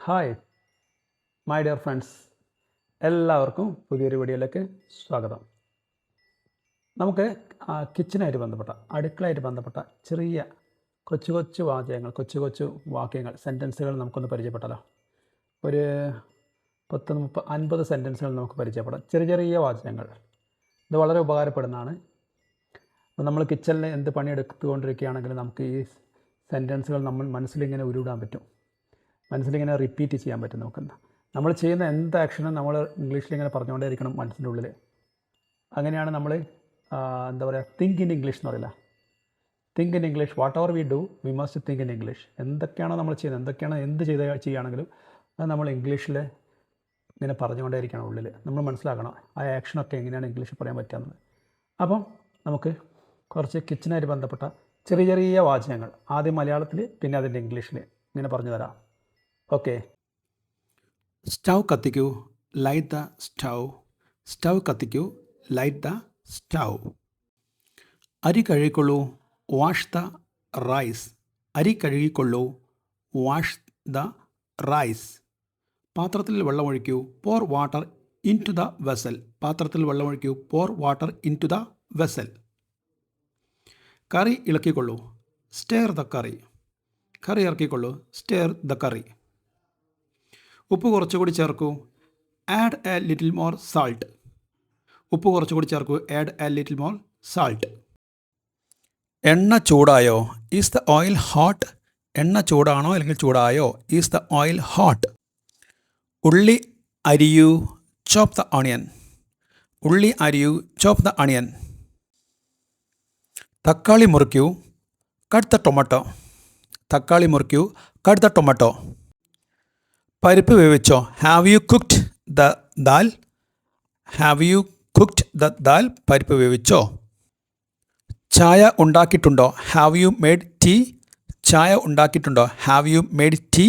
Hi my dear friends, എല്ലാവർക്കും പുതിയൊരു വീഡിയോയിലേക്ക് സ്വാഗതം. നമുക്ക് കിച്ചനായിട്ട് ബന്ധപ്പെട്ട അടുക്കളയായിട്ട് ബന്ധപ്പെട്ട ചെറിയ കൊച്ചു കൊച്ചു വാചകങ്ങൾ, കൊച്ചു കൊച്ചു വാക്യങ്ങൾ, സെൻറ്റൻസുകൾ നമുക്കൊന്ന് പരിചയപ്പെട്ടാലോ. ഒരു 50 സെൻറ്റൻസുകൾ നമുക്ക് പരിചയപ്പെടാം. ചെറിയ ചെറിയ വാചകങ്ങൾ. ഇത് വളരെ ഉപകാരപ്പെടുന്നതാണ്. അപ്പോൾ നമ്മൾ കിച്ചണിൽ എന്ത് പണിയെടുത്തുകൊണ്ടിരിക്കുകയാണെങ്കിൽ നമുക്ക് ഈ സെൻറ്റൻസുകൾ നമ്മൾ മനസ്സിലിങ്ങനെ ഉരുവിടാൻ പറ്റും, മനസ്സിലിങ്ങനെ റിപ്പീറ്റ് ചെയ്യാൻ പറ്റും. നമ്മൾ ചെയ്യുന്ന എന്ത് ആക്ഷനും നമ്മൾ ഇംഗ്ലീഷിലിങ്ങനെ പറഞ്ഞുകൊണ്ടേ ഇരിക്കണം മനസ്സിൻ്റെ ഉള്ളിൽ. അങ്ങനെയാണ് നമ്മൾ എന്താ പറയുക, തിങ്ക് ഇൻ ഇംഗ്ലീഷ് എന്ന് പറയില്ല. Think in English. What ever we do we must think in English. എന്തൊക്കെയാണോ നമ്മൾ ചെയ്യുന്നത്, എന്ത് ചെയ്യുകയാണെങ്കിലും അത് നമ്മൾ ഇംഗ്ലീഷിൽ ഇങ്ങനെ പറഞ്ഞുകൊണ്ടേ ഇരിക്കണം ഉള്ളിൽ. നമ്മൾ മനസ്സിലാക്കണം ആ ആക്ഷനൊക്കെ എങ്ങനെയാണ് ഇംഗ്ലീഷിൽ പറയാൻ പറ്റുന്നത്. അപ്പം നമുക്ക് കുറച്ച് കിച്ചനായിട്ട് ബന്ധപ്പെട്ട ചെറിയ ചെറിയ വാചകങ്ങൾ ആദ്യം മലയാളത്തിൽ പിന്നെ അതിൻ്റെ ഇംഗ്ലീഷിൽ ഇങ്ങനെ പറഞ്ഞു തരാം. ഓക്കെ. സ്റ്റൗ കത്തിക്കൂ, ലൈറ്റ് ദ സ്റ്റൗ. സ്റ്റൗ കത്തിക്കൂ, ലൈറ്റ് ദ സ്റ്റൗ. അരി കഴുകിക്കൊള്ളൂ, വാഷ് ദ റൈസ്. അരി കഴുകിക്കൊള്ളൂ, വാഷ് ദ റൈസ്. പാത്രത്തിൽ വെള്ളമൊഴിക്കൂ, pour water into the vessel. പാത്രത്തിൽ വെള്ളമൊഴിക്കൂ, pour water into the vessel. കറി ഇളക്കിക്കൊള്ളൂ, സ്റ്റെയർ ദ കറി. കറി ഇറക്കിക്കൊള്ളൂ, സ്റ്റെയർ ദ കറി. ഉപ്പ് കുറച്ചുകൂടി ചേർക്കൂ, add a little more salt. ഉപ്പ് കുറച്ചുകൂടി ചേർക്കൂ, add a little more salt. എണ്ണ ചൂടായോ, ഈസ് ദ ഓയിൽ ഹോട്ട്. എണ്ണ ചൂടാണോ അല്ലെങ്കിൽ ചൂടായോ, ഈസ് ദ ഓയിൽ ഹോട്ട്. ഉള്ളി അരിയൂ, ചോപ്പ് ദ ഓണിയൻ. ഉള്ളി അരിയൂ, ചോപ്പ് ദ ഓണിയൻ. തക്കാളി മുറിക്കൂ, കട്ട് ദ ടൊമാറ്റോ. തക്കാളി മുറിക്കൂ, കട്ട് ദ ടൊമാറ്റോ. പരിപ്പ് വേവിച്ചോ, have you cooked the dal. Have you cooked the dal. പരിപ്പ് വേവിച്ചോ. ചായ ഉണ്ടാക്കിയിട്ടുണ്ടോ, ഹാവ് യു മേഡ് ടീ. ചായ ഉണ്ടാക്കിയിട്ടുണ്ടോ, ഹാവ് യു മേഡ് ടീ.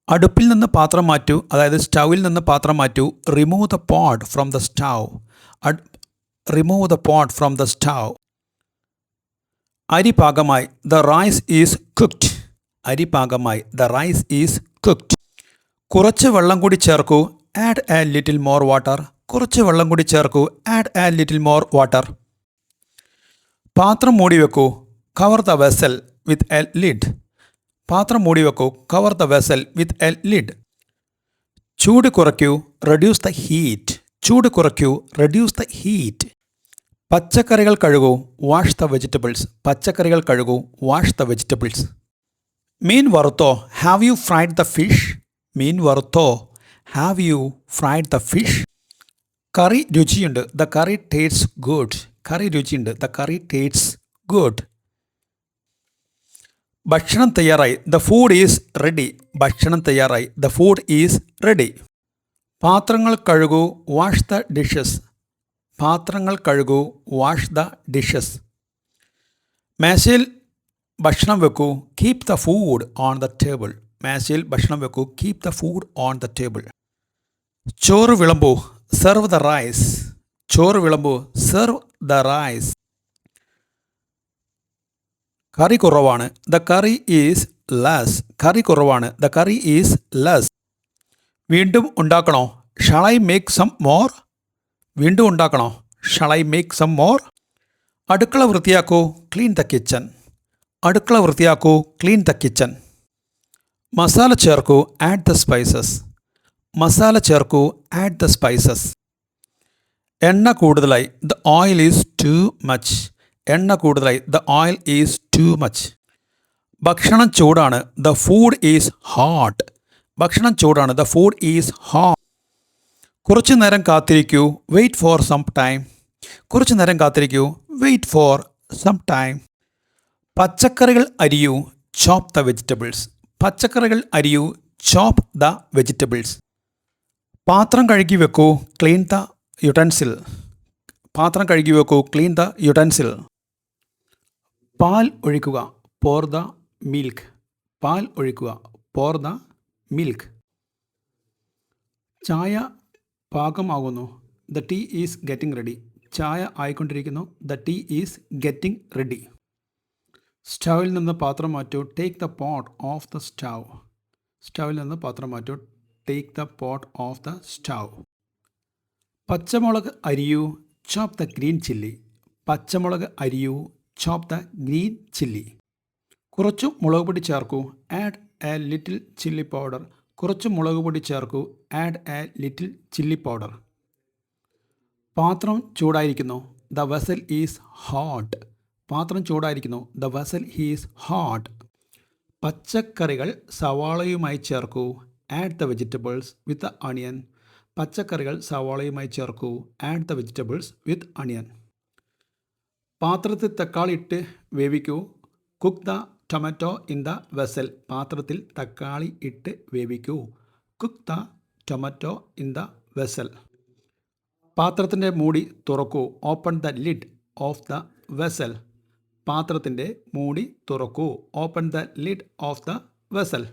അടുപ്പിൽ നിന്ന് പാത്രം മാറ്റൂ, അതായത് സ്റ്റൗവിൽ നിന്ന് പാത്രം മാറ്റൂ. Remove the pot from the stove. Remove the pot from the stove. അരി പാകമായി, ദ റൈസ് ഈസ് കുക്ക്ഡ്. അരി പാകമായി, ദ റൈസ് ഈസ് കുക്ക്ഡ്. കുറച്ച് വെള്ളം കൂടി ചേർക്കൂ, add a little more water. കുറച്ച് വെള്ളം കൂടി ചേർക്കൂ, add a little more water. പാത്രം മൂടി വെക്കൂ, cover the vessel with a lid. പാത്രം മൂടി വെക്കൂ, cover the vessel with a lid. ചൂട് കുറയ്ക്കൂ, റെഡ്യൂസ് ദ ഹീറ്റ്. ചൂട് കുറയ്ക്കൂ, റെഡ്യൂസ് ദ ഹീറ്റ്. പച്ചക്കറികൾ കഴുകൂ, വാഷ് ദ വെജിറ്റബിൾസ്. പച്ചക്കറികൾ കഴുകൂ, വാഷ് ദ വെജിറ്റബിൾസ്. മീൻ വറുത്തോ, have you fried the fish. മീൻ വറുത്തോ, have you fried the fish. കറി രുചിയുണ്ട്, ദ കറി ടേറ്റ്സ് ഗുഡ്. കറി രുചിയുണ്ട്, ദ കറി ടേറ്റ്സ് ഗുഡ്. ഭക്ഷണം തയ്യാറായി, ദ ഫുഡ് ഈസ് റെഡി. ഭക്ഷണം തയ്യാറായി, ദ ഫുഡ് ഈസ് റെഡി. പാത്രങ്ങൾ കഴുകൂ, വാഷ് ദ ഡിഷസ്. പാത്രങ്ങൾ കഴുകൂ, വാഷ് ദ ഡിഷസ്. മേശയിൽ ഭക്ഷണം വെക്കൂ, keep the food on the table. മേശയിൽ ഭക്ഷണം വെക്കൂ, keep the food on the table. ചോറ് വിളമ്പൂ, സെർവ് ദ റൈസ്. ചോറ് വിളമ്പൂ, സെർവ് ദ റൈസ്. കറി കുറവാണ്, ദ കറി ഈസ് ലെസ്. കറി കുറവാണ്, ദ കറി ഈസ് ലെസ്. വീണ്ടും ഉണ്ടാക്കണോ, shall I make some more. വീണ്ടും ഉണ്ടാക്കണോ, shall I make some more. അടുക്കള വൃത്തിയാക്കൂ, ക്ലീൻ ദ കിച്ചൺ. അടുക്കള വൃത്തിയാക്കൂ, ക്ലീൻ ദ കിച്ചൺ. മസാല ചേർക്കൂ, ആഡ് ദ സ്പൈസസ്. മസാല ചേർക്കൂ, ആഡ് ദ സ്പൈസസ്. എണ്ണ കൂടുതലായി, the oil is too much. എണ്ണ കൂടുതലായി, the oil is too much. ഭക്ഷണം ചൂടാണ്, ദ ഫുഡ് ഈസ് ഹോട്ട്. ഭക്ഷണം ചൂടാണ്, ദ ഫുഡ് ഈസ് ഹോട്ട്. കുറച്ചു നേരം കാത്തിരിക്കൂ, വെയിറ്റ് ഫോർ സം ടൈം. കുറച്ചു നേരം കാത്തിരിക്കൂ, വെയിറ്റ് ഫോർ സം ടൈം. പച്ചക്കറികൾ അരിയൂ, ചോപ്പ് ദ വെജിറ്റബിൾസ്. പച്ചക്കറികൾ അരിയൂ, ചോപ്പ് ദ വെജിറ്റബിൾസ്. പാത്രം കഴുകി വെക്കൂ, ക്ലീൻ ദ യുട്ടൻസിൽ. പാത്രം കഴുകി വെക്കൂ, ക്ലീൻ ദ യുട്ടൻസിൽ. പാൽ ഒഴിക്കുക, പോർ ദ മിൽക്ക്. പാൽ ഒഴിക്കുക, പോർ ദ മിൽക്ക്. ചായ പാകമാകുന്നു, the tea is getting ready. ചായ ആയിക്കൊണ്ടിരിക്കുന്നു, the tea is getting ready. സ്റ്റൗവിൽ നിന്ന് പാത്രം മാറ്റൂ, take the pot off the stove. സ്റ്റൗവിൽ നിന്ന് പാത്രം മാറ്റൂ. Take the pot off the stove. പച്ചമുളക് അരിയൂ. Chop the green chilli. പച്ചമുളക് അരിയൂ. Chop the green chilli. കുറച്ച് മുളക് പൊടി ചേർക്കൂ. Add a little chilli powder. കുറച്ച് മുളക് പൊടി ചേർക്കൂ. Add a little chilli powder. പാത്രം ചൂടായിരിക്കുന്നു. The vessel is hot. പാത്രം ചൂടായിരിക്കുന്നു. The vessel is hot. പച്ചക്കറികൾ സവാളയുമായി ചേർക്കൂ. Add the vegetables with onion. പച്ചക്കറികൾ സവാളയുമായി ചേർക്കൂ. Add the vegetables with onion. പാത്രത്തിൽ തക്കാളി ഇട്ട് വേവിക്കൂ. Cook the tomato in the vessel. പാത്രത്തിൽ തക്കാളി ഇട്ട് വേവിക്കൂ. Cook the tomato in the vessel. പാത്രത്തിൻ്റെ മൂടി തുറക്കൂ. Open the lid of the vessel. പാത്രത്തിൻ്റെ മൂടി തുറക്കൂ. Open the lid of the vessel.